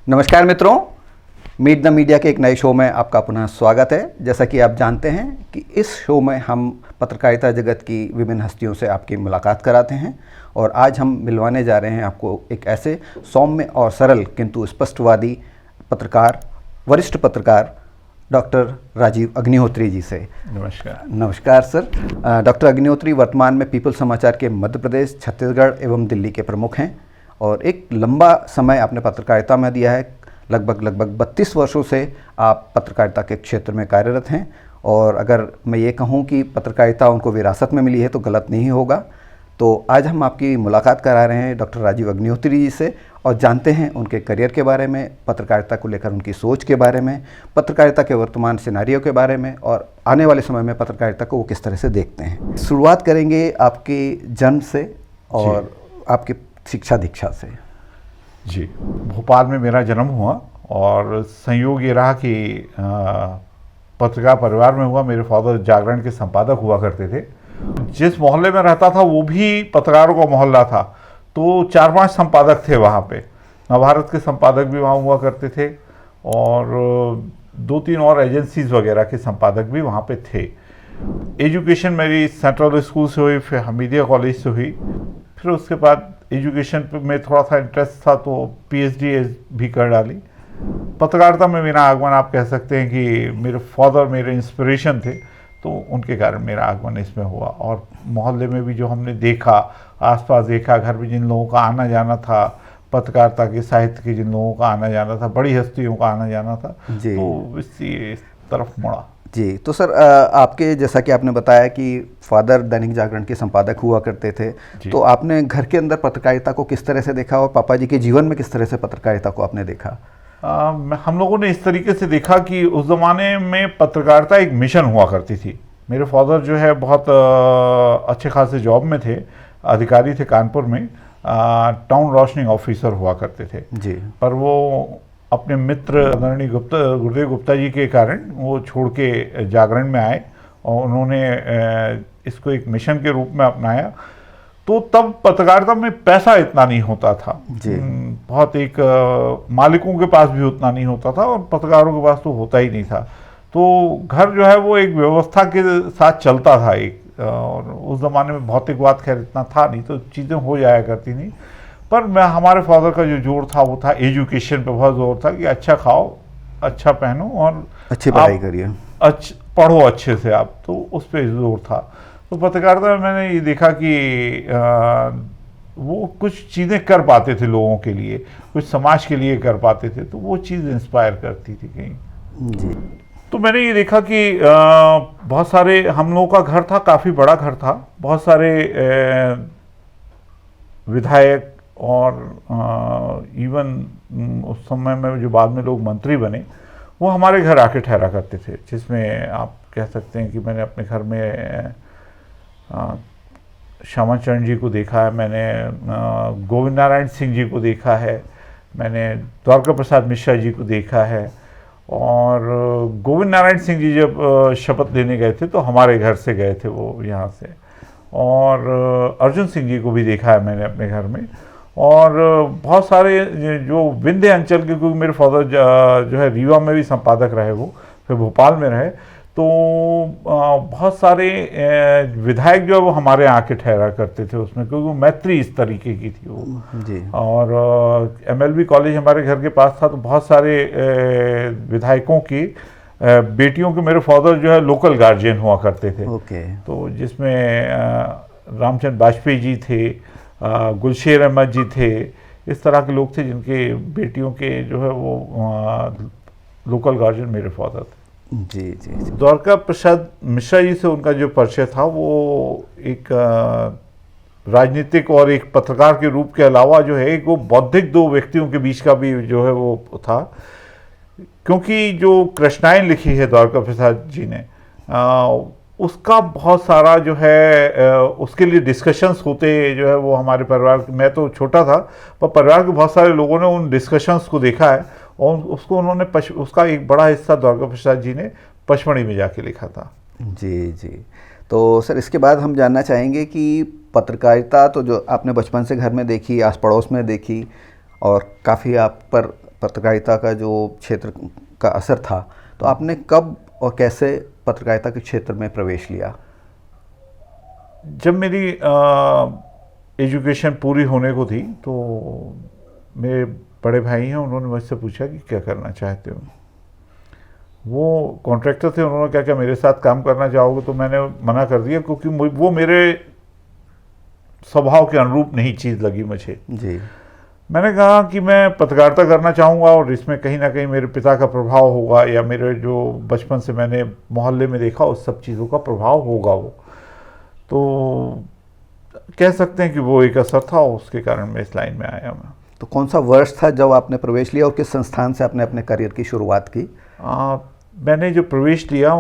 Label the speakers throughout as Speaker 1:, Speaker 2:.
Speaker 1: नमस्कार मित्रों, meet the media के एक नए शो में आपका पुनः स्वागत है। जैसा कि आप जानते हैं कि इस शो में हम पत्रकारिता जगत की विभिन्न हस्तियों से आपकी मुलाकात कराते हैं और आज हम मिलवाने जा रहे हैं आपको एक ऐसे सौम्य और सरल किंतु स्पष्टवादी पत्रकार, वरिष्ठ पत्रकार डॉक्टर राजीव अग्निहोत्री जी से।
Speaker 2: नमस्कार।
Speaker 1: नमस्कार सर। डॉक्टर अग्निहोत्री वर्तमान में पीपल्स समाचार के मध्य प्रदेश, छत्तीसगढ़ एवं दिल्ली के प्रमुख हैं और एक लंबा समय आपने पत्रकारिता में दिया है। लगभग 32 वर्षों से आप पत्रकारिता के क्षेत्र में कार्यरत हैं और अगर मैं ये कहूँ कि पत्रकारिता उनको विरासत में मिली है तो गलत नहीं होगा। तो आज हम आपकी मुलाकात करा रहे हैं डॉक्टर राजीव अग्निहोत्री जी से और जानते हैं उनके करियर के बारे में, पत्रकारिता को लेकर उनकी सोच के बारे में, पत्रकारिता के वर्तमान सिनेरियो के बारे में और आने वाले समय में पत्रकारिता को वो किस तरह से देखते हैं। शुरुआत करेंगे आपके जन्म से और आपकी शिक्षा दीक्षा से।
Speaker 2: जी, भोपाल में मेरा जन्म हुआ और संयोग ये रहा कि पत्रकार परिवार में हुआ। मेरे फादर जागरण के संपादक हुआ करते थे। जिस मोहल्ले में रहता था वो भी पत्रकारों का मोहल्ला था, तो 4-5 संपादक थे वहाँ पे। नवभारत के संपादक भी वहाँ हुआ करते थे और 2-3 और एजेंसीज वगैरह के संपादक भी वहाँ पे थे। एजुकेशन मेरी सेंट्रल स्कूल से हुई, फिर हमीदिया कॉलेज से हुई। फिर उसके बाद एजुकेशन में थोड़ा सा इंटरेस्ट था तो पीएचडी भी कर डाली। पत्रकारिता में मेरा आगमन आप कह सकते हैं कि मेरे फादर मेरे इंस्पिरेशन थे, तो उनके कारण मेरा आगमन इसमें हुआ। और मोहल्ले में भी जो हमने देखा, आसपास देखा, घर में जिन लोगों का आना जाना था, पत्रकारिता के, साहित्य के जिन लोगों का आना जाना था, बड़ी हस्तियों का आना जाना था, तो इस तरफ मुड़ा।
Speaker 1: जी, तो सर आपके जैसा कि आपने बताया कि फादर दैनिक जागरण के संपादक हुआ करते थे, तो आपने घर के अंदर पत्रकारिता को किस तरह से देखा और पापा जी के जीवन में किस तरह से पत्रकारिता को आपने देखा?
Speaker 2: हम लोगों ने इस तरीके से देखा कि उस ज़माने में पत्रकारिता एक मिशन हुआ करती थी। मेरे फादर जो है बहुत अच्छे खासे जॉब में थे, अधिकारी थे कानपुर में, टाउन रोशनिंग ऑफिसर हुआ करते थे
Speaker 1: जी।
Speaker 2: पर वो अपने मित्र आदरणीय गुरुदेव गुप्ता जी के कारण वो छोड़ के जागरण में आए और उन्होंने इसको एक मिशन के रूप में अपनाया। तो तब पत्रकारिता में पैसा इतना नहीं होता था
Speaker 1: जी।
Speaker 2: बहुत एक मालिकों के पास भी उतना नहीं होता था और पत्रकारों के पास तो होता ही नहीं था। तो घर जो है वो एक व्यवस्था के साथ चलता था एक, और उस ज़माने में भौतिकवाद खैर इतना था नहीं, तो चीज़ें हो जाया करती नहीं। पर हमारे फादर का जो जोर था वो था एजुकेशन पे, बहुत जोर था कि अच्छा खाओ, अच्छा पहनो और
Speaker 1: अच्छी पढ़ाई करिए,
Speaker 2: पढ़ो अच्छे से आप, तो उस पर जोर था। तो पत्रकारिता में मैंने ये देखा कि वो कुछ चीज़ें कर पाते थे लोगों के लिए, कुछ समाज के लिए कर पाते थे, तो वो चीज़ इंस्पायर करती थी कहीं।
Speaker 1: जी।
Speaker 2: तो मैंने ये देखा कि बहुत सारे, हम लोगों का घर था, काफ़ी बड़ा घर था, बहुत सारे विधायक और इवन उस समय में जो बाद में लोग मंत्री बने वो हमारे घर आके ठहरा करते थे, जिसमें आप कह सकते हैं कि मैंने अपने घर में श्यामा चरण जी को देखा है, मैंने गोविंद नारायण सिंह जी को देखा है, मैंने द्वारका प्रसाद मिश्रा जी को देखा है। और गोविंद नारायण सिंह जी जब शपथ लेने गए थे तो हमारे घर से गए थे वो यहाँ से। और अर्जुन सिंह जी को भी देखा है मैंने अपने घर में। और बहुत सारे जो विंध्य अंचल के, क्योंकि मेरे फादर जो है रीवा में भी संपादक रहे, वो फिर भोपाल में रहे, तो बहुत सारे विधायक जो है वो हमारे यहाँ के ठहरा करते थे उसमें, क्योंकि वो मैत्री इस तरीके की थी वो
Speaker 1: जी।
Speaker 2: और एमएलबी कॉलेज हमारे घर के पास था, तो बहुत सारे विधायकों की बेटियों के मेरे फादर जो है लोकल गार्जियन हुआ करते थे।
Speaker 1: ओके।
Speaker 2: तो जिसमें रामचंद्र वाजपेयी जी थे, गुलशेर अहमद जी थे, इस तरह के लोग थे जिनके बेटियों के जो है वो लोकल गार्जियन मेरे फादर थे।
Speaker 1: जी जी।
Speaker 2: द्वारका प्रसाद मिश्रा जी से उनका जो परिचय था वो एक राजनीतिक और एक पत्रकार के रूप के अलावा जो है एक वो बौद्धिक दो व्यक्तियों के बीच का भी जो है वो था, क्योंकि जो कृष्णायन लिखी है द्वारका प्रसाद जी ने, उसका बहुत सारा जो है उसके लिए डिस्कशंस होते जो है वो हमारे परिवार, मैं तो छोटा था पर परिवार के बहुत सारे लोगों ने उन डिस्कशंस को देखा है और उसको उन्होंने उसका एक बड़ा हिस्सा द्वारका प्रसाद जी ने पचमढ़ी में जाके लिखा था।
Speaker 1: जी जी। तो सर इसके बाद हम जानना चाहेंगे कि पत्रकारिता तो जो आपने बचपन से घर में देखी, आस पड़ोस में देखी और काफ़ी आप पर पत्रकारिता का जो क्षेत्र का असर था, तो आपने कब और कैसे पत्रकारिता के क्षेत्र में प्रवेश लिया?
Speaker 2: जब मेरी एजुकेशन पूरी होने को थी तो मेरे बड़े भाई हैं, उन्होंने मुझसे पूछा कि क्या करना चाहते हो। वो कॉन्ट्रैक्टर थे, उन्होंने क्या क्या मेरे साथ काम करना चाहोगे, तो मैंने मना कर दिया क्योंकि वो मेरे स्वभाव के अनुरूप नहीं चीज़ लगी मुझे
Speaker 1: जी।
Speaker 2: मैंने कहा कि मैं पत्रकारिता करना चाहूँगा और इसमें कहीं ना कहीं मेरे पिता का प्रभाव होगा या मेरे जो बचपन से मैंने मोहल्ले में देखा उस सब चीज़ों का प्रभाव होगा। वो तो कह सकते हैं कि वो एक असर था, उसके कारण मैं इस लाइन में आया। मैं
Speaker 1: तो कौन सा वर्ष था जब आपने प्रवेश लिया और किस संस्थान से आपने अपने करियर की शुरुआत की?
Speaker 2: मैंने जो प्रवेश लिया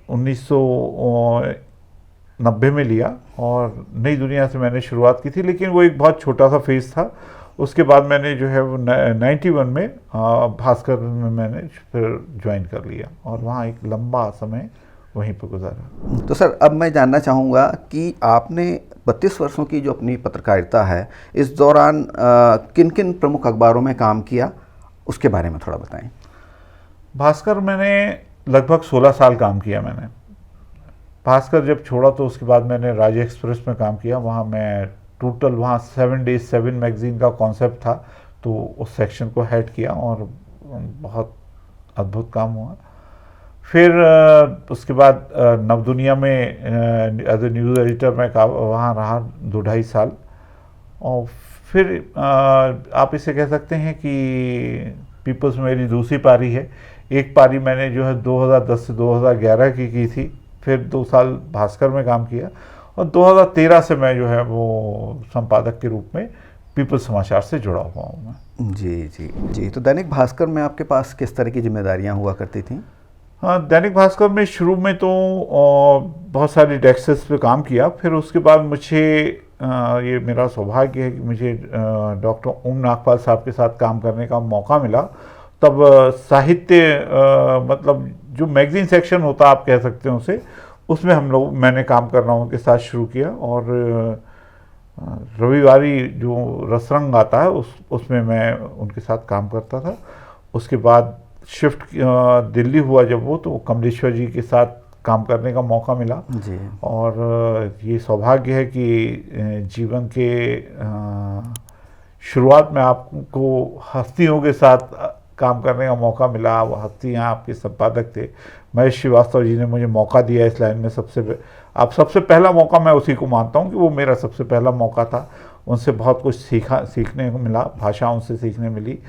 Speaker 2: 1990 में लिया और नई दुनिया से मैंने शुरुआत की थी, लेकिन वो एक बहुत छोटा सा फेज़ था। उसके बाद मैंने जो है वो 91 में भास्कर में मैंने फिर ज्वाइन कर लिया और वहाँ एक लंबा समय वहीं पर गुजारा।
Speaker 1: तो सर, अब मैं जानना चाहूँगा कि आपने 32 वर्षों की जो अपनी पत्रकारिता है, इस दौरान किन किन प्रमुख अखबारों में काम किया, उसके बारे में थोड़ा बताएं।
Speaker 2: भास्कर मैंने लगभग 16 साल काम किया। मैंने भास्कर जब छोड़ा तो उसके बाद मैंने राज्य एक्सप्रेस में काम किया। वहाँ मैं टोटल 7 days 7 मैगज़ीन का कॉन्सेप्ट था, तो उस सेक्शन को हेड किया और बहुत अद्भुत काम हुआ। फिर उसके बाद नवदुनिया में एज ए न्यूज़ एडिटर मैं वहाँ रहा 2-2.5 साल। और फिर आप इसे कह सकते हैं कि पीपल्स में मेरी दूसरी पारी है। एक पारी मैंने जो है 2010 से 2011 की थी, फिर 2 साल भास्कर में काम किया और 2013 से मैं जो है वो संपादक के रूप में पीपल्स समाचार से जुड़ा हुआ हूँ मैं।
Speaker 1: जी जी जी। तो दैनिक भास्कर में आपके पास किस तरह की जिम्मेदारियाँ हुआ करती थीं?
Speaker 2: हाँ, दैनिक भास्कर में शुरू में तो बहुत सारी डेस्क्स पे काम किया। फिर उसके बाद मुझे ये मेरा सौभाग्य है कि मुझे डॉक्टर ओम नागपाल साहब के साथ काम करने का मौका मिला। तब साहित्य मतलब जो मैगज़ीन सेक्शन होता आप कह सकते हैं उसे, उसमें मैंने काम करना उनके साथ शुरू किया और रविवारी जो रसरंग आता है उसमें मैं उनके साथ काम करता था। उसके बाद शिफ्ट दिल्ली हुआ जब वो, तो कमलेश्वर जी के साथ काम करने का मौका मिला
Speaker 1: जी।
Speaker 2: और ये सौभाग्य है कि जीवन के शुरुआत में आपको हस्तियों के साथ काम करने का मौका मिला। वो हस्तियाँ आपके संपादक थे। महेश श्रीवास्तव जी ने मुझे मौका दिया इस लाइन में। सबसे पहला मौका मैं उसी को मानता हूँ कि वो मेरा सबसे पहला मौका था। उनसे बहुत कुछ सीखने को मिला, भाषा उनसे सीखने मिली।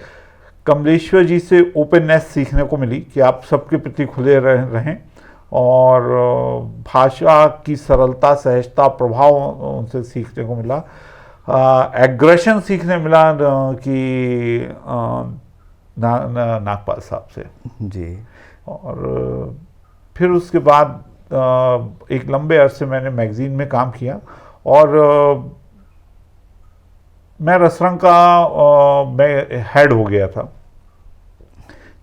Speaker 2: कमलेश्वर जी से ओपननेस सीखने को मिली कि आप सबके प्रति खुले रहें और भाषा की सरलता, सहजता, प्रभाव उनसे सीखने को मिला। एग्रेशन सीखने मिला कि नागपाल साहब से
Speaker 1: जी।
Speaker 2: और फिर उसके बाद एक लंबे अरसे मैंने मैगज़ीन में काम किया और मैं रसरंग का मैं हेड हो गया था।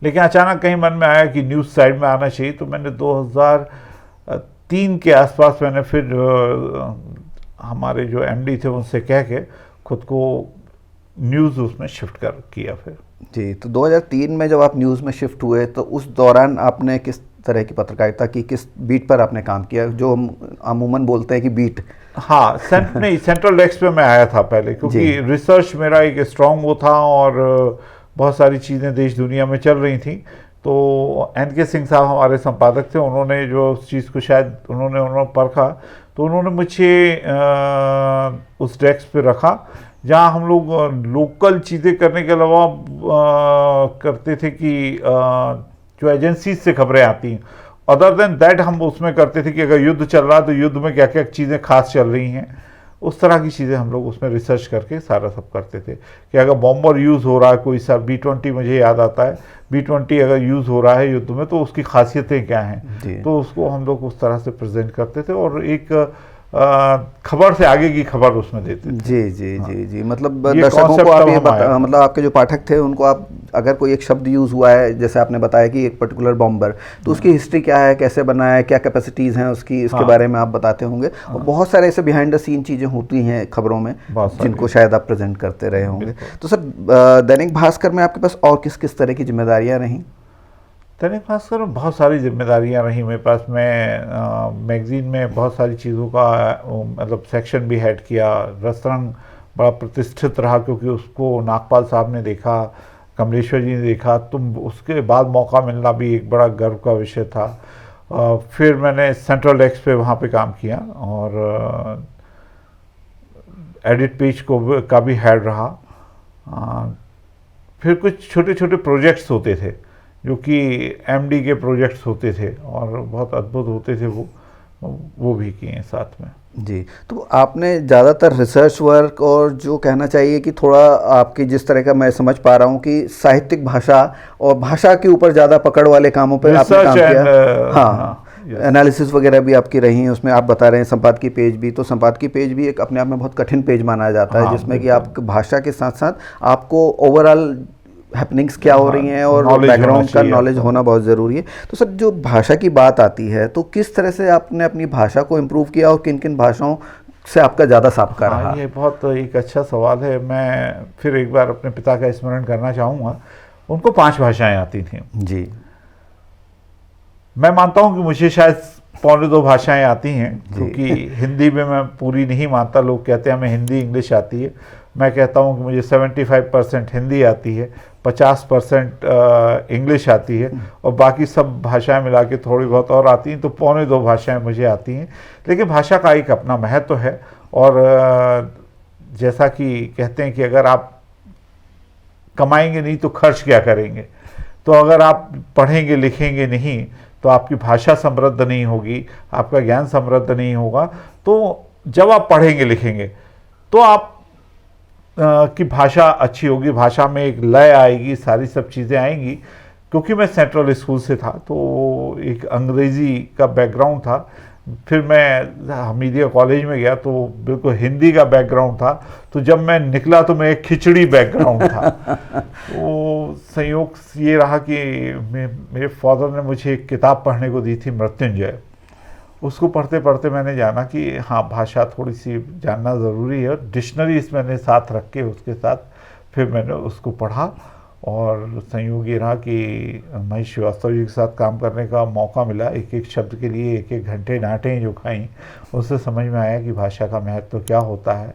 Speaker 2: लेकिन अचानक कहीं मन में आया कि न्यूज़ साइड में आना चाहिए, तो मैंने 2003 के आसपास मैंने फिर हमारे जो एमडी थे उनसे कह के खुद को न्यूज़ उसमें शिफ्ट किया फिर।
Speaker 1: जी। तो 2003 में जब आप न्यूज़ में शिफ्ट हुए तो उस दौरान आपने किस तरह की पत्रकारिता की, किस बीट पर आपने काम किया, जो हम अमूमन बोलते हैं कि बीट?
Speaker 2: हाँ, नहीं, सेंट्रल डेस्क पे मैं आया था पहले, क्योंकि रिसर्च मेरा एक स्ट्रॉन्ग वो था और बहुत सारी चीज़ें देश दुनिया में चल रही थी। तो NK सिंह साहब हमारे संपादक थे, उन्होंने जो उस चीज़ को शायद उन्होंने परखा, तो उन्होंने मुझे उस डेस्क पे रखा जहाँ हम लोग लोकल चीज़ें करने के अलावा करते थे कि जो एजेंसीज से खबरें आती हैं, अदर देन दैट हम उसमें करते थे कि अगर युद्ध चल रहा है तो युद्ध में क्या क्या चीज़ें खास चल रही हैं, उस तरह की चीज़ें हम लोग उसमें रिसर्च करके सारा सब करते थे। कि अगर बॉम्बर यूज़ हो रहा है कोई सा B-20, मुझे याद आता है B-20 अगर यूज़ हो रहा है युद्ध में तो उसकी खासियतें क्या हैं, तो उसको हम लोग उस तरह से प्रेजेंट करते थे और एक खबर से आगे की खबर उसमें देते थे।
Speaker 1: जी जी जी जी। मतलब दर्शकों को आप ये मतलब आपके जो पाठक थे उनको आप अगर कोई एक शब्द यूज़ हुआ है, जैसे आपने बताया कि एक पर्टिकुलर बॉम्बर, तो उसकी हिस्ट्री क्या है, कैसे बना है, क्या कैपेसिटीज़ हैं उसकी, इसके बारे में आप बताते होंगे। और बहुत सारे ऐसे बिहाइंड द सीन चीज़ें होती हैं खबरों में जिनको शायद आप प्रेजेंट करते रहे होंगे। तो सर, दैनिक भास्कर में आपके पास और किस किस तरह की जिम्मेदारियाँ रहीं?
Speaker 2: दैनिक भास्कर में बहुत सारी जिम्मेदारियां रही मेरे पास। मैं मैगज़ीन में बहुत सारी चीज़ों का मतलब सेक्शन भी हेड किया। रसरंग बड़ा प्रतिष्ठित रहा क्योंकि उसको नागपाल साहब ने देखा, कमलेश्वर जी ने देखा, तो उसके बाद मौका मिलना भी एक बड़ा गर्व का विषय था। फिर मैंने सेंट्रल डेस्क पे वहाँ पे काम किया और एडिट पेज का भी हेड रहा। फिर कुछ छोटे छोटे प्रोजेक्ट्स होते थे जो कि एमडी के प्रोजेक्ट्स होते थे और बहुत अद्भुत होते थे, वो भी किए साथ में।
Speaker 1: जी, तो आपने ज़्यादातर रिसर्च वर्क और जो कहना चाहिए कि थोड़ा आपकी जिस तरह का मैं समझ पा रहा हूँ कि साहित्यिक भाषा और भाषा के ऊपर ज़्यादा पकड़ वाले कामों पे आपने काम किया। हाँ, एनालिसिस वगैरह भी आपकी रही हैं उसमें। आप बता रहे हैं संपादकीय पेज भी, तो संपादकीय पेज भी एक अपने आप में बहुत कठिन पेज माना जाता है, जिसमें कि आप भाषा के साथ साथ आपको ओवरऑल हैपनिंग्स क्या हो रही हैं और बैकग्राउंड का नॉलेज होना बहुत ज़रूरी है। तो सर, जो भाषा की बात आती है, तो किस तरह से आपने अपनी भाषा को इम्प्रूव किया और किन किन भाषाओं से आपका ज़्यादा साबका रहा?
Speaker 2: ये बहुत एक अच्छा सवाल है। मैं फिर एक बार अपने पिता का स्मरण करना चाहूँगा। उनको 5 भाषाएं आती थीं।
Speaker 1: जी।
Speaker 2: मैं मानता हूँ कि मुझे शायद 1.25 भाषाएं आती हैं, क्योंकि हिंदी में मैं पूरी नहीं मानता। लोग कहते हैं हमें हिंदी इंग्लिश आती है, मैं कहता हूँ कि मुझे 75% हिंदी आती है, 50% इंग्लिश आती है और बाकी सब भाषाएं मिला के थोड़ी बहुत और आती हैं, तो 1.25 भाषाएं मुझे आती हैं। लेकिन भाषा का एक अपना महत्व है और जैसा कि कहते हैं कि अगर आप कमाएंगे नहीं तो खर्च क्या करेंगे। तो अगर आप पढ़ेंगे लिखेंगे नहीं तो आपकी भाषा समृद्ध नहीं होगी, आपका ज्ञान समृद्ध नहीं होगा। तो जब आप पढ़ेंगे लिखेंगे तो आप की भाषा अच्छी होगी, भाषा में एक लय आएगी, सारी सब चीज़ें आएंगी। क्योंकि मैं सेंट्रल स्कूल से था तो एक अंग्रेज़ी का बैकग्राउंड था। फिर मैं हमीदिया कॉलेज में गया तो बिल्कुल हिंदी का बैकग्राउंड था। तो जब मैं निकला तो मैं एक खिचड़ी बैकग्राउंड था। तो संयोग ये रहा कि मेरे फादर ने मुझे एक किताब पढ़ने को दी थी, मृत्युंजय। उसको पढ़ते पढ़ते मैंने जाना कि हाँ, भाषा थोड़ी सी जानना ज़रूरी है। डिक्शनरीज मैंने साथ रख के उसके साथ फिर मैंने उसको पढ़ा और संयोग ये रहा कि महेश श्रीवास्तव जी के साथ काम करने का मौका मिला। एक एक शब्द के लिए एक एक घंटे डांटें जो खाई, उससे समझ में आया कि भाषा का महत्व क्या होता है।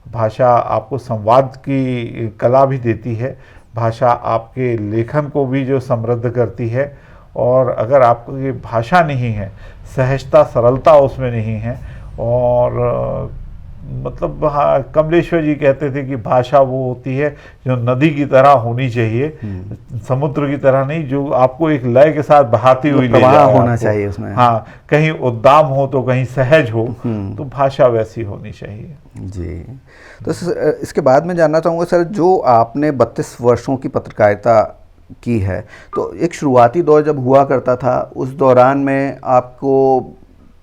Speaker 2: भाषा आपको संवाद की कला भी देती है, भाषा आपके लेखन को भी जो समृद्ध करती है। और अगर आपको ये भाषा नहीं है, सहजता सरलता उसमें नहीं है और मतलब हाँ, कमलेश्वर जी कहते थे कि भाषा वो होती है जो नदी की तरह होनी चाहिए, समुद्र की तरह नहीं, जो आपको एक लय के साथ बहाती हुई ले जाए,
Speaker 1: होना चाहिए उसमें।
Speaker 2: हाँ, कहीं उद्दाम हो तो कहीं सहज हो, तो भाषा वैसी होनी चाहिए।
Speaker 1: जी। तो इसके बाद मैं जानना चाहूँगा सर, जो आपने 32 वर्षों की पत्रकारिता की है, तो एक शुरुआती दौर जब हुआ करता था, उस दौरान में आपको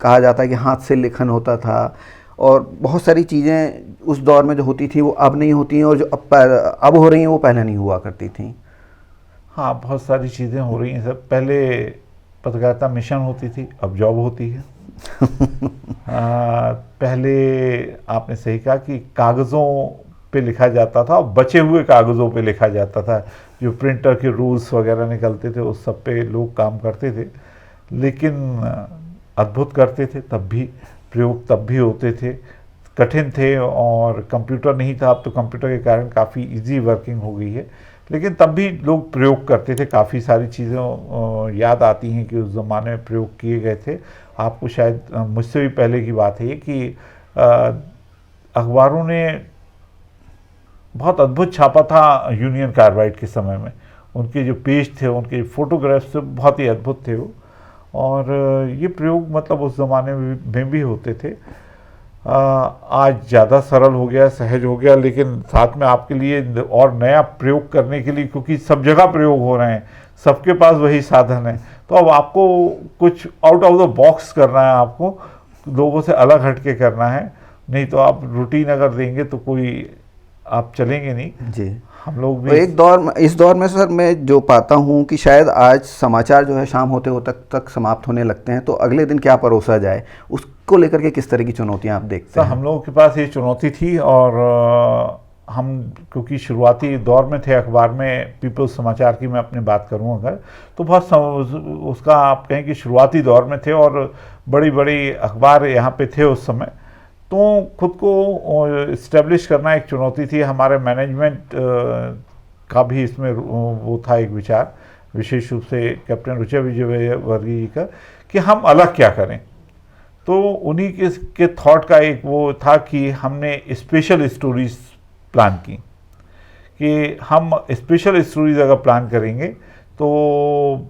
Speaker 1: कहा जाता है कि हाथ से लेखन होता था और बहुत सारी चीज़ें उस दौर में जो होती थी वो अब नहीं होती हैं, और जो अब हो रही हैं वो पहले नहीं हुआ करती थी।
Speaker 2: हाँ, बहुत सारी चीज़ें हो रही हैं सर। पहले पत्रकारिता मिशन होती थी, अब जॉब होती है। पहले आपने सही कहा कि कागज़ों पे लिखा जाता था और बचे हुए कागज़ों पे लिखा जाता था। जो प्रिंटर के रूल्स वगैरह निकलते थे उस सब पे लोग काम करते थे, लेकिन अद्भुत करते थे। तब भी प्रयोग तब भी होते थे, कठिन थे और कंप्यूटर नहीं था। अब तो कंप्यूटर के कारण काफ़ी इजी वर्किंग हो गई है, लेकिन तब भी लोग प्रयोग करते थे। काफ़ी सारी चीज़ें याद आती हैं कि उस ज़माने में प्रयोग किए गए थे। आपको शायद मुझसे भी पहले की बात है कि अखबारों ने बहुत अद्भुत छापा था यूनियन कार्बाइड के समय में। उनके जो पेज थे, उनके फोटोग्राफ्स थे, बहुत ही अद्भुत थे वो। और ये प्रयोग मतलब उस ज़माने में भी होते थे। आज ज़्यादा सरल हो गया, सहज हो गया, लेकिन साथ में आपके लिए और नया प्रयोग करने के लिए, क्योंकि सब जगह प्रयोग हो रहे हैं, सबके पास वही साधन है, तो अब आपको कुछ आउट ऑफ द बॉक्स करना है, आपको लोगों से अलग हटके करना है। नहीं तो आप रूटीन अगर देंगे तो कोई आप चलेंगे नहीं।
Speaker 1: जी
Speaker 2: हम लोग
Speaker 1: तो
Speaker 2: भी
Speaker 1: एक दौर में, इस दौर में सर मैं जो पाता हूँ कि शायद आज समाचार जो है शाम होते होते तक समाप्त होने लगते हैं, तो अगले दिन क्या परोसा जाए, उसको लेकर के किस तरह की चुनौतियाँ आप देखते
Speaker 2: सर
Speaker 1: हैं?
Speaker 2: हम लोगों के पास ये चुनौती थी, और हम क्योंकि शुरुआती दौर में थे अखबार में, पीपल्स समाचार की मैं अपनी बात करूं अगर, तो बहुत उसका आप कहें कि शुरुआती दौर में थे, और बड़ी बड़ी अखबार यहाँ पे थे उस समय, तो खुद को इस्टेब्लिश करना एक चुनौती थी। हमारे मैनेजमेंट का भी इसमें वो था एक विचार, विशेष रूप से कैप्टन रुचि विजयवर्गीय जी का, कि हम अलग क्या करें। तो उन्हीं के थॉट का एक वो था कि हमने स्पेशल स्टोरीज प्लान की, कि हम स्पेशल स्टोरीज अगर प्लान करेंगे, तो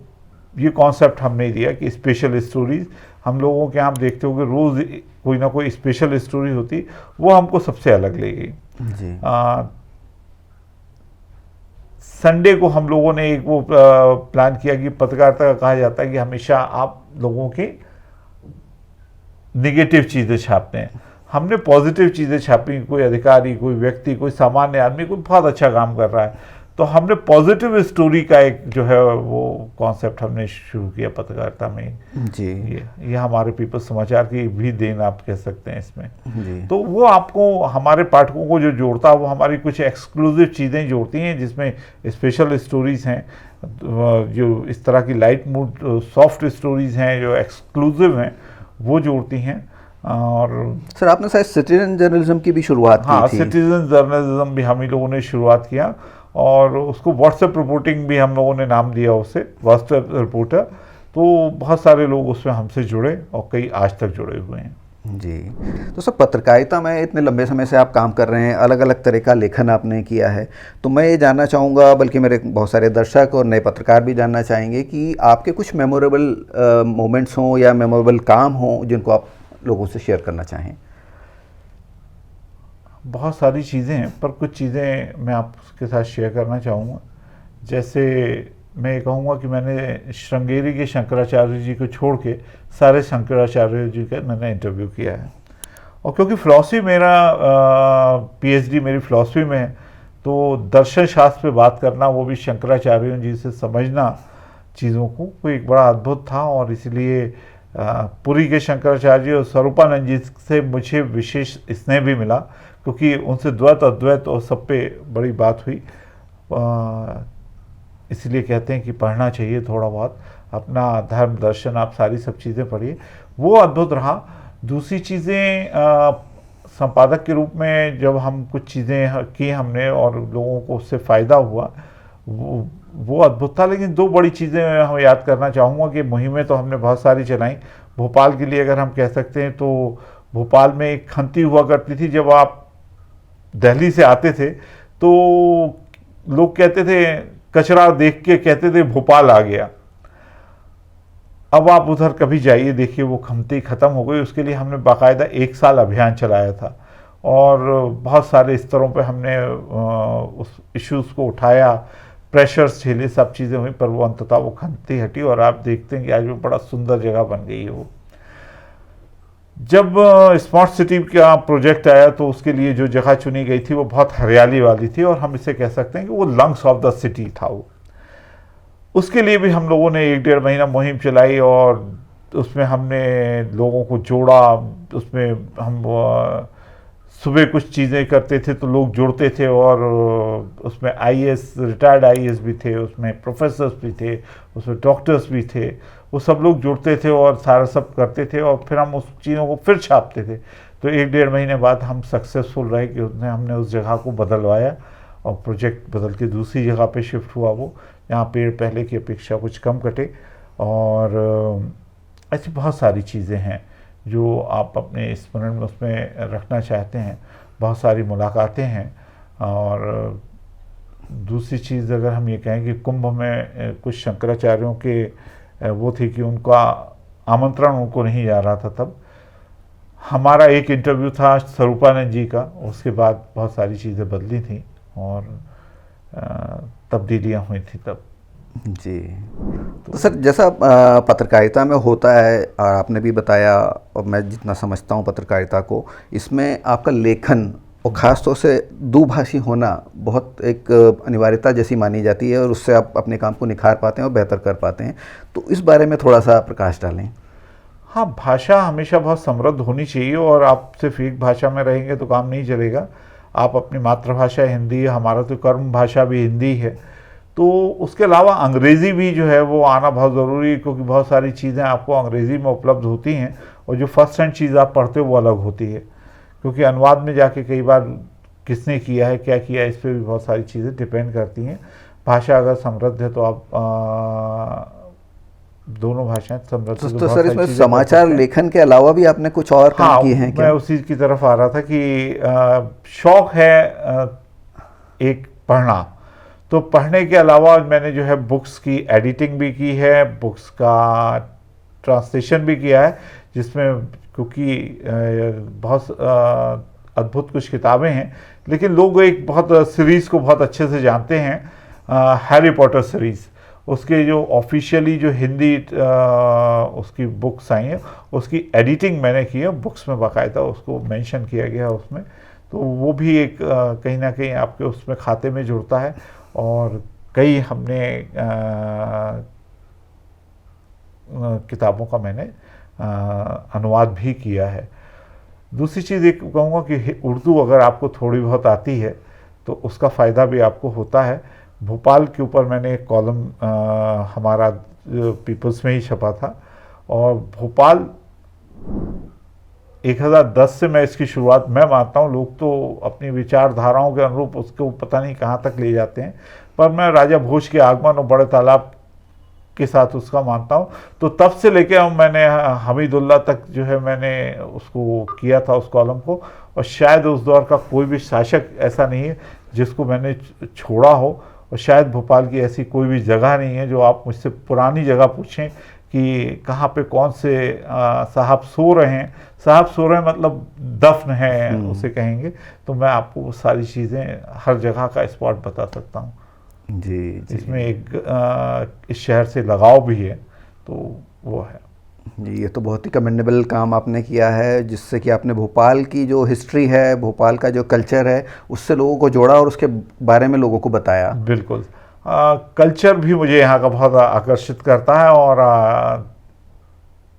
Speaker 2: ये कॉन्सेप्ट हमने दिया कि स्पेशल स्टोरीज हम लोगों के यहाँ, आप देखते हो कि रोज़ कोई ना कोई स्पेशल स्टोरी होती, वो हमको सबसे अलग ले गई
Speaker 1: जी।
Speaker 2: संडे को हम लोगों ने एक वो प्लान किया कि पत्रकारिता का कहा जाता है कि हमेशा आप लोगों की निगेटिव चीज़ें छापते हैं, हमने पॉजिटिव चीज़ें छापी। कोई अधिकारी, कोई व्यक्ति, कोई सामान्य आदमी कोई बहुत अच्छा काम कर रहा है, तो हमने पॉजिटिव स्टोरी का एक जो है वो कॉन्सेप्ट हमने शुरू किया पत्रकारिता में।
Speaker 1: जी।
Speaker 2: ये हमारे पीपल्स समाचार की भी देन आप कह सकते हैं इसमें।
Speaker 1: जी।
Speaker 2: तो वो आपको, हमारे पाठकों को जो जोड़ता है, वो हमारी कुछ एक्सक्लूसिव चीज़ें जोड़ती हैं, जिसमें स्पेशल स्टोरीज़ हैं, जो इस तरह की लाइट मूड सॉफ्ट स्टोरीज़ हैं जो एक्सक्लूसिव हैं, वो जोड़ती हैं। और
Speaker 1: सर आपने शायद सिटीजन जर्नलिज्म की भी शुरुआत
Speaker 2: हाँ,
Speaker 1: की थी।
Speaker 2: सिटीजन जर्नलिज्म भी हम ही लोगों ने शुरुआत किया, और उसको व्हाट्सएप रिपोर्टिंग भी हम लोगों ने नाम दिया उसे, व्हाट्सएप रिपोर्टर। तो बहुत सारे लोग उसमें हमसे जुड़े, और कई आज तक जुड़े हुए हैं।
Speaker 1: जी। तो सर पत्रकारिता में इतने लंबे समय से आप काम कर रहे हैं, अलग अलग तरह का लेखन आपने किया है, तो मैं ये जानना चाहूँगा, बल्कि मेरे बहुत सारे दर्शक और नए पत्रकार भी जानना चाहेंगे कि आपके कुछ मेमोरेबल मोमेंट्स हों या मेमोरेबल काम हों जिनको आप लोगों से शेयर करना चाहें।
Speaker 2: बहुत सारी चीज़ें हैं, पर कुछ चीज़ें मैं आपके साथ शेयर करना चाहूँगा। जैसे मैं ये कहूँगा कि मैंने श्रृंगेरी के शंकराचार्य जी को छोड़ के सारे शंकराचार्य जी का मैंने इंटरव्यू किया है। और क्योंकि फ़िलॉसफी मेरा पीएचडी मेरी फ़िलॉसफी में है, तो दर्शन शास्त्र पे बात करना, वो भी शंकराचार्यों जी से समझना चीज़ों को, वो एक बड़ा अद्भुत था। और इसलिए पुरी के शंकराचार्य और स्वरूपानंद जी से मुझे विशेष स्नेह भी मिला, क्योंकि उनसे द्वैत अद्वैत और सब पे बड़ी बात हुई। इसलिए कहते हैं कि पढ़ना चाहिए थोड़ा बहुत, अपना धर्म दर्शन आप सारी सब चीज़ें पढ़िए, वो अद्भुत रहा। दूसरी चीज़ें, संपादक के रूप में जब हम कुछ चीज़ें की हमने और लोगों को उससे फ़ायदा हुआ, वो अद्भुत था। लेकिन दो बड़ी चीज़ें हम याद करना चाहूँगा कि मुहिमें तो हमने बहुत सारी चलाई। भोपाल के लिए अगर हम कह सकते हैं, तो भोपाल में एक खंती हुआ करती थी, जब आप दिल्ली से आते थे तो लोग कहते थे, कचरा देख के कहते थे भोपाल आ गया। अब आप उधर कभी जाइए, देखिए वो खंती ख़त्म हो गई। उसके लिए हमने बाकायदा 1 साल अभियान चलाया था, और बहुत सारे स्तरों पे हमने उस इश्यूज़ को उठाया, प्रेशर्स झेले, सब चीज़ें हुई, पर वो अंततः वो खंती हटी, और आप देखते हैं कि आज वो बड़ा सुंदर जगह बन गई है वो। जब स्मार्ट सिटी का प्रोजेक्ट आया, तो उसके लिए जो जगह चुनी गई थी वो बहुत हरियाली वाली थी, और हम इसे कह सकते हैं कि वो लंग्स ऑफ द सिटी था वो। उसके लिए भी हम लोगों ने 1-1.5 महीना मुहिम चलाई, और उसमें हमने लोगों को जोड़ा। उसमें हम सुबह कुछ चीज़ें करते थे तो लोग जुड़ते थे, और उसमें आईएएस, रिटायर्ड आईएएस भी थे, उसमें प्रोफेसर्स भी थे, उसमें डॉक्टर्स भी थे, वो सब लोग जुड़ते थे और सारा सब करते थे, और फिर हम उस चीज़ों को फिर छापते थे। तो 1-1.5 महीने बाद हम सक्सेसफुल रहे कि हमने उस जगह को बदलवाया, और प्रोजेक्ट बदल के दूसरी जगह पे शिफ्ट हुआ वो, यहाँ पेड़ पहले की अपेक्षा कुछ कम कटे। और ऐसी बहुत सारी चीज़ें हैं जो आप अपने स्मरण में उसमें रखना चाहते हैं। बहुत सारी मुलाकातें हैं। और दूसरी चीज़ अगर हम ये कहें कि कुंभ में कुछ शंकराचार्यों के वो थी कि उनका आमंत्रण उनको नहीं जा रहा था, तब हमारा एक इंटरव्यू था स्वरूपानंद जी का, उसके बाद बहुत सारी चीज़ें बदली थी और तब्दीलियाँ हुई थी तब।
Speaker 1: जी। तो सर जैसा पत्रकारिता में होता है, और आपने भी बताया, और मैं जितना समझता हूँ पत्रकारिता को, इसमें आपका लेखन और ख़ास तौर से दुभाषी होना बहुत एक अनिवार्यता जैसी मानी जाती है और उससे आप अपने काम को निखार पाते हैं और बेहतर कर पाते हैं। तो इस बारे में थोड़ा सा प्रकाश डालें।
Speaker 2: हाँ, भाषा हमेशा बहुत समृद्ध होनी चाहिए और आप सिर्फ एक भाषा में रहेंगे तो काम नहीं चलेगा। आप अपनी मातृभाषा हिंदी है, हमारा तो कर्म भाषा भी हिंदी है, तो उसके अलावा अंग्रेज़ी भी जो है वो आना बहुत ज़रूरी है, क्योंकि बहुत सारी चीज़ें आपको अंग्रेज़ी में उपलब्ध होती हैं और जो फर्स्ट हैंड चीज़ आप पढ़ते हो वो अलग होती है, क्योंकि अनुवाद में जाके कई बार किसने किया है, क्या किया है, इस पर भी बहुत सारी चीज़ें डिपेंड करती हैं। भाषा अगर समृद्ध है तो आप दोनों भाषाएं समृद्ध
Speaker 1: तो
Speaker 2: बहुत
Speaker 1: सर
Speaker 2: सारी
Speaker 1: इसमें
Speaker 2: चीज़ें कर
Speaker 1: समाचार
Speaker 2: सकते हैं।
Speaker 1: लेखन के अलावा भी आपने कुछ और काम
Speaker 2: हाँ,
Speaker 1: किए हैं
Speaker 2: मैं
Speaker 1: क्या?
Speaker 2: उसी की तरफ आ रहा था कि शौक है एक पढ़ना, तो पढ़ने के अलावा मैंने जो है बुक्स की एडिटिंग भी की है, बुक्स का ट्रांसलेशन भी किया है, जिसमें क्योंकि बहुत अद्भुत कुछ किताबें हैं, लेकिन लोग एक बहुत सीरीज़ को बहुत अच्छे से जानते हैं, हैरी पॉटर सीरीज़। उसके जो ऑफिशियली जो हिंदी उसकी बुक्स आई हैं, उसकी एडिटिंग मैंने की है, बुक्स में बाकायदा उसको मेंशन किया गया है उसमें, तो वो भी एक कहीं ना कहीं आपके उसमें खाते में जुड़ता है। और कई हमने किताबों का मैंने अनुवाद भी किया है। दूसरी चीज़ एक कहूँगा कि उर्दू अगर आपको थोड़ी बहुत आती है तो उसका फ़ायदा भी आपको होता है। भोपाल के ऊपर मैंने एक कॉलम हमारा पीपल्स में ही छपा था, और भोपाल 1010 से मैं इसकी शुरुआत मैं मानता हूँ, लोग तो अपनी विचारधाराओं के अनुरूप उसको पता नहीं कहाँ तक ले जाते हैं, पर मैं राजा भोज के आगमन और बड़े तालाब के साथ उसका मानता हूँ। तो तब से लेके मैंने हमीदुल्लाह तक जो है मैंने उसको किया था उस कॉलम को, और शायद उस दौर का कोई भी शासक ऐसा नहीं है जिसको मैंने छोड़ा हो, और शायद भोपाल की ऐसी कोई भी जगह नहीं है जो आप मुझसे पुरानी जगह पूछें कि कहाँ पे कौन से साहब सो रहे हैं, साहब सो रहे हैं मतलब दफन है उसे कहेंगे, तो मैं आपको वो सारी चीज़ें हर जगह का स्पॉट बता सकता हूँ।
Speaker 1: जी।
Speaker 2: इसमें एक इस शहर से लगाव भी है, तो वो है
Speaker 1: जी। ये तो बहुत ही कमेंडेबल काम आपने किया है, जिससे कि आपने भोपाल की जो हिस्ट्री है, भोपाल का जो कल्चर है, उससे लोगों को जोड़ा और उसके बारे में लोगों को बताया।
Speaker 2: बिल्कुल। कल्चर भी मुझे यहाँ का बहुत आकर्षित करता है, और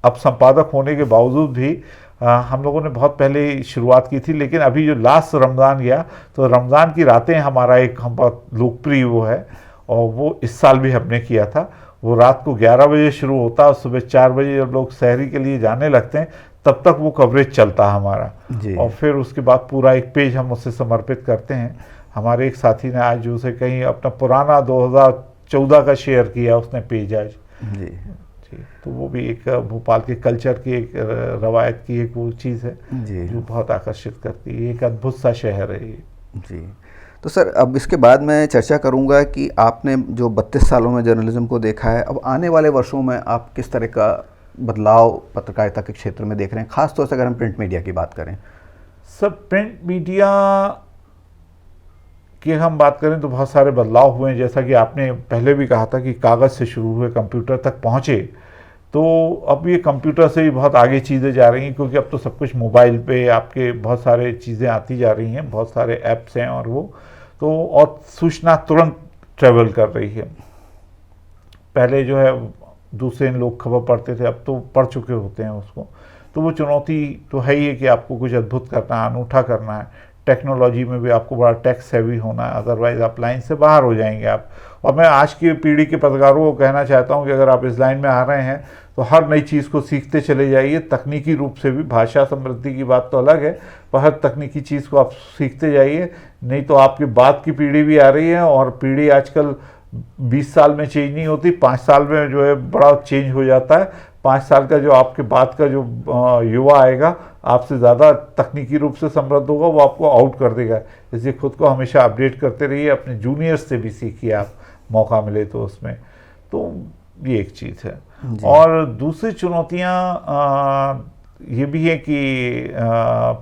Speaker 2: अब संपादक होने के बावजूद भी हम लोगों ने बहुत पहले शुरुआत की थी, लेकिन अभी जो लास्ट रमज़ान गया तो रमज़ान की रातें हमारा एक हम बहुत लोकप्रिय वो है, और वो इस साल भी हमने किया था। वो रात को 11 बजे शुरू होता है और सुबह 4 बजे जब लोग सहरी के लिए जाने लगते हैं तब तक वो कवरेज चलता है हमारा, और फिर उसके बाद पूरा एक पेज हम उससे समर्पित करते हैं। हमारे एक साथी ने आज उसे कहीं अपना पुराना 2014 का शेयर किया उसने पेज आज।
Speaker 1: जी।
Speaker 2: तो वो भी एक भोपाल के कल्चर की एक रवायत की एक वो चीज़ है
Speaker 1: जी।
Speaker 2: जो बहुत आकर्षित करती है। एक अद्भुत सा शहर है ये।
Speaker 1: जी। तो सर अब इसके बाद मैं चर्चा करूंगा कि आपने जो 32 सालों में जर्नलिज्म को देखा है, अब आने वाले वर्षों में आप किस तरह का बदलाव पत्रकारिता के क्षेत्र में देख रहे हैं, खासतौर से अगर हम प्रिंट मीडिया की बात करें?
Speaker 2: सब प्रिंट मीडिया की हम बात करें तो बहुत सारे बदलाव हुए हैं, जैसा कि आपने पहले भी कहा था कि कागज़ से शुरू हुए कंप्यूटर तक पहुँचे, तो अब ये कंप्यूटर से भी बहुत आगे चीज़ें जा रही हैं, क्योंकि अब तो सब कुछ मोबाइल पे आपके बहुत सारे चीज़ें आती जा रही हैं, बहुत सारे ऐप्स हैं, और वो तो और सूचना तुरंत ट्रेवल कर रही है। पहले जो है दूसरे लोग खबर पढ़ते थे, अब तो पढ़ चुके होते हैं उसको, तो वो चुनौती तो है ही है कि आपको कुछ अद्भुत करना है, अनूठा करना है। टेक्नोलॉजी में भी आपको बड़ा टेक सेवी होना है, अदरवाइज़ आप लाइन से बाहर हो जाएंगे आप। और मैं आज की पीढ़ी के पत्रकारों को कहना चाहता हूं कि अगर आप इस लाइन में आ रहे हैं तो हर नई चीज़ को सीखते चले जाइए, तकनीकी रूप से भी। भाषा समृद्धि की बात तो अलग है, पर हर तकनीकी चीज़ को आप सीखते जाइए, नहीं तो आपके बाद की पीढ़ी भी आ रही है, और पीढ़ी आजकल 20 साल में चेंज नहीं होती, 5 साल में जो है बड़ा चेंज हो जाता है। 5 साल का जो आपके बाद का जो युवा आएगा आपसे ज़्यादा तकनीकी रूप से समृद्ध होगा, वो आपको आउट कर देगा। इसलिए खुद को हमेशा अपडेट करते रहिए, अपने जूनियर्स से भी सीखिए आप, मौका मिले तो उसमें। तो ये एक चीज़ है। और दूसरी चुनौतियाँ ये भी है कि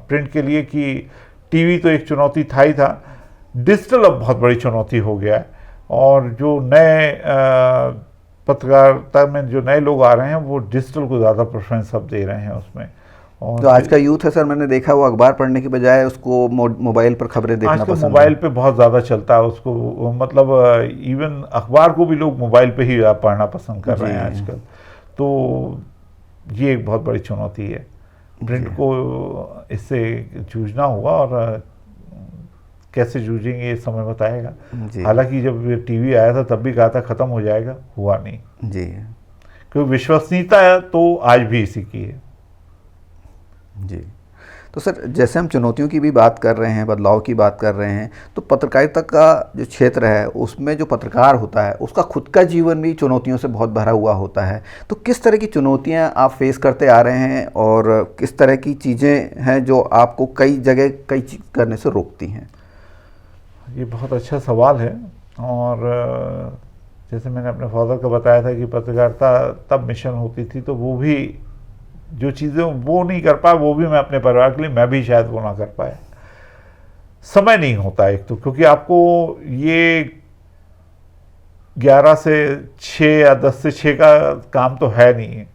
Speaker 2: प्रिंट के लिए कि टीवी तो एक चुनौती था ही था, डिजिटल अब बहुत बड़ी चुनौती हो गया है, और जो नए पत्रकारिता में जो नए लोग आ रहे हैं वो डिजिटल को ज़्यादा प्रेफरेंस अब दे रहे हैं उसमें, और
Speaker 1: जो आज का यूथ है सर, मैंने देखा वो अखबार पढ़ने की बजाय उसको मोबाइल पर खबरें देखना
Speaker 2: आज तो
Speaker 1: पसंद
Speaker 2: मोबाइल पे बहुत ज़्यादा चलता है उसको, मतलब इवन अखबार को भी लोग मोबाइल पे ही पढ़ना पसंद कर रहे हैं
Speaker 1: जी।
Speaker 2: आजकल। तो ये एक बहुत बड़ी चुनौती है, प्रिंट
Speaker 1: जी।
Speaker 2: को इससे जूझना होगा, और कैसे जूझेंगे ये समय बताएगा।
Speaker 1: जी।
Speaker 2: हालांकि जब ये टीवी आया था तब भी कहा था ख़त्म हो जाएगा, हुआ नहीं,
Speaker 1: जी।
Speaker 2: क्योंकि विश्वसनीयता है तो आज भी इसी की है।
Speaker 1: जी। तो सर, जैसे हम चुनौतियों की भी बात कर रहे हैं, बदलाव की बात कर रहे हैं, तो पत्रकारिता का जो क्षेत्र है उसमें जो पत्रकार होता है उसका खुद का जीवन भी चुनौतियों से बहुत भरा हुआ होता है। तो किस तरह की चुनौतियां आप फेस करते आ रहे हैं और किस तरह की चीज़ें हैं जो आपको कई जगह कई चीज़ करने से रोकती हैं?
Speaker 2: ये बहुत अच्छा सवाल है। और जैसे मैंने अपने फादर को बताया था कि पत्रकारिता तब मिशन होती थी, तो वो भी जो चीज़ें वो नहीं कर पाया वो भी मैं अपने परिवार के लिए, मैं भी शायद वो ना कर पाया। समय नहीं होता एक तो, क्योंकि आपको ये 11 से 6 या 10 से 6 का काम तो है नहीं है।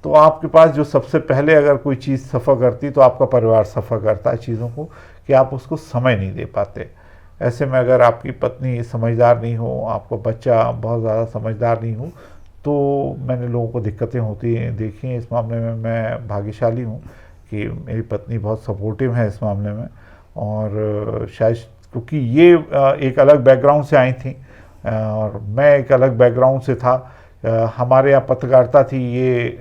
Speaker 2: तो आपके पास जो सबसे पहले अगर कोई चीज़ सफ़र करती तो आपका परिवार सफ़र करता है चीज़ों को, कि आप उसको समय नहीं दे पाते। ऐसे में अगर आपकी पत्नी समझदार नहीं हो, आपका बच्चा बहुत ज़्यादा समझदार नहीं हो, तो मैंने लोगों को दिक्कतें होती हैं देखी हैं। इस मामले में मैं भाग्यशाली हूँ कि मेरी पत्नी बहुत सपोर्टिव है इस मामले में। और शायद क्योंकि ये एक अलग बैकग्राउंड से आई थी और मैं एक अलग बैकग्राउंड से था। हमारे यहाँ पत्रकारिता थी, ये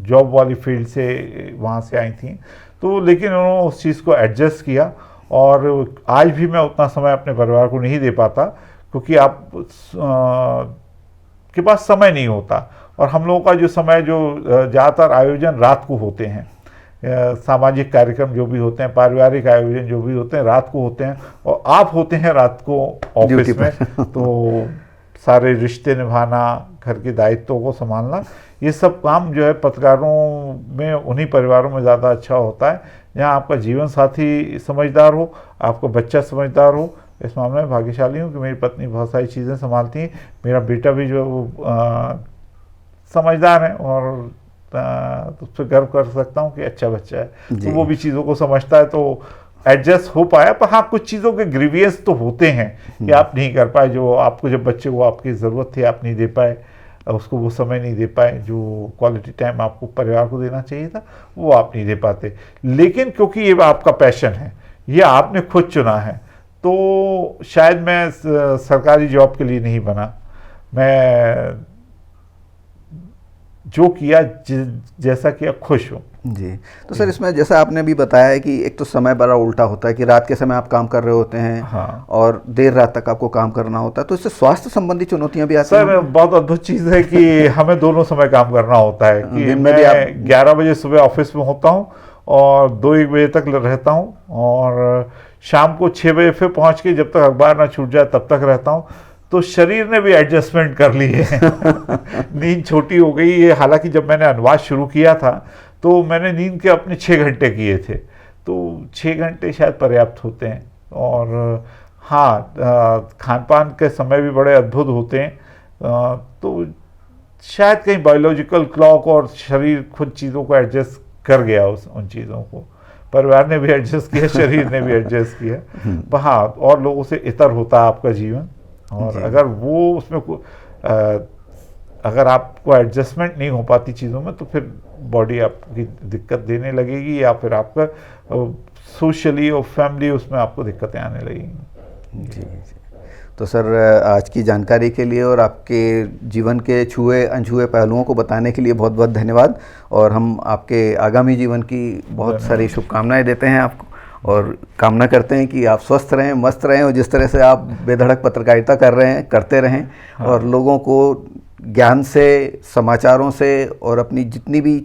Speaker 2: जॉब वाली फील्ड से वहाँ से आई थी। तो लेकिन उन्होंने उस चीज़ को एडजस्ट किया, और आज भी मैं उतना समय अपने परिवार को नहीं दे पाता, क्योंकि आप के पास समय नहीं होता। और हम लोगों का जो समय, जो ज़्यादातर आयोजन रात को होते हैं, सामाजिक कार्यक्रम जो भी होते हैं, पारिवारिक आयोजन जो भी होते हैं रात को होते हैं, और आप होते हैं रात को ऑफिस में। तो सारे रिश्ते निभाना, घर के दायित्वों को संभालना, ये सब काम जो है पत्रकारों में, उन्हीं परिवारों में ज़्यादा अच्छा होता है जहाँ आपका जीवन साथी समझदार हो, आपका बच्चा समझदार हो। इस मामले में भाग्यशाली हूँ कि मेरी पत्नी बहुत सारी चीज़ें संभालती हैं। मेरा बेटा भी जो समझदार है, और तो उस पर गर्व कर सकता हूँ कि अच्छा बच्चा है, तो वो भी चीज़ों को समझता है, तो एडजस्ट हो पाया। पर हाँ, कुछ चीज़ों के ग्रीवियंस तो होते हैं कि आप नहीं कर पाए, जो आपको जब बच्चे को आपकी ज़रूरत थी आप नहीं दे पाए, उसको वो समय नहीं दे पाए, जो क्वालिटी टाइम आपको परिवार को देना चाहिए था वो आप नहीं दे पाते। लेकिन क्योंकि ये आपका पैशन है, ये आपने खुद चुना है, तो शायद मैं सरकारी जॉब के लिए नहीं बना। मैं जो किया, जैसा किया, खुश हूँ।
Speaker 1: जी। तो सर, इसमें जैसा आपने भी बताया कि एक तो समय बड़ा उल्टा होता है कि रात के समय आप काम कर रहे होते हैं।
Speaker 2: हाँ।
Speaker 1: और देर रात तक आपको काम करना होता है, तो इससे स्वास्थ्य संबंधी चुनौतियां भी आती हैं।
Speaker 2: सर, बहुत अद्भुत चीज़ है कि हमें दोनों समय काम करना होता है कि
Speaker 1: दिन में
Speaker 2: मैं
Speaker 1: भी आप
Speaker 2: 11 बजे सुबह ऑफिस में होता हूँ और 2-1 बजे तक रहता हूँ, और शाम को 6 बजे फिर पहुँच के जब तक अखबार ना छूट जाए तब तक रहता हूँ। तो शरीर ने भी एडजस्टमेंट कर ली है। नींद छोटी हो गई है। हालांकि जब मैंने अनुवाद शुरू किया था तो मैंने नींद के अपने 6 घंटे किए थे, तो 6 घंटे शायद पर्याप्त होते हैं। और हाँ, खान पान के समय भी बड़े अद्भुत होते हैं। तो शायद कहीं बायोलॉजिकल क्लॉक और शरीर खुद चीज़ों को एडजस्ट कर गया, उन चीज़ों को परिवार ने भी एडजस्ट किया, शरीर ने भी एडजस्ट किया। पर हाँ, और लोगों से इतर होता है आपका जीवन, और अगर वो उसमें अगर आपको एडजस्टमेंट नहीं हो पाती चीज़ों में, तो फिर बॉडी आपकी दिक्कत देने लगेगी, या फिर आपका सोशली और फैमिली उसमें आपको दिक्कतें आने लगेंगी।
Speaker 1: जी। तो सर, आज की जानकारी के लिए और आपके जीवन के छुए अनछुए पहलुओं को बताने के लिए बहुत बहुत धन्यवाद। और हम आपके आगामी जीवन की बहुत सारी शुभकामनाएं देते हैं आपको, और कामना करते हैं कि आप स्वस्थ रहें, मस्त रहें, और जिस तरह से आप बेधड़क पत्रकारिता कर रहे हैं करते रहें। हाँ। और लोगों को ज्ञान से, समाचारों से, और अपनी जितनी भी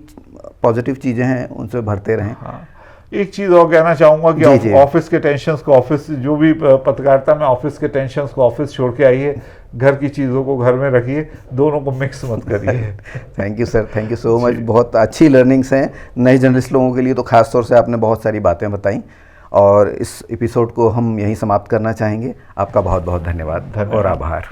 Speaker 1: पॉजिटिव चीज़ें हैं उनसे भरते रहें।
Speaker 2: हाँ। एक चीज़ और कहना चाहूँगा कि ऑफिस के टेंशन्स को ऑफिस, जो भी पत्रकारिता में ऑफिस के टेंशन्स को ऑफिस छोड़ के आइए, घर की चीज़ों को घर में रखिए, दोनों को मिक्स मत करिए।
Speaker 1: Thank you sir, thank you so much. बहुत अच्छी लर्निंग्स हैं नए जर्नलिस्ट लोगों के लिए, तो खास तौर से आपने बहुत सारी बातें बताई, और इस एपिसोड को हम यहीं समाप्त करना चाहेंगे। आपका बहुत बहुत धन्यवाद और आभार।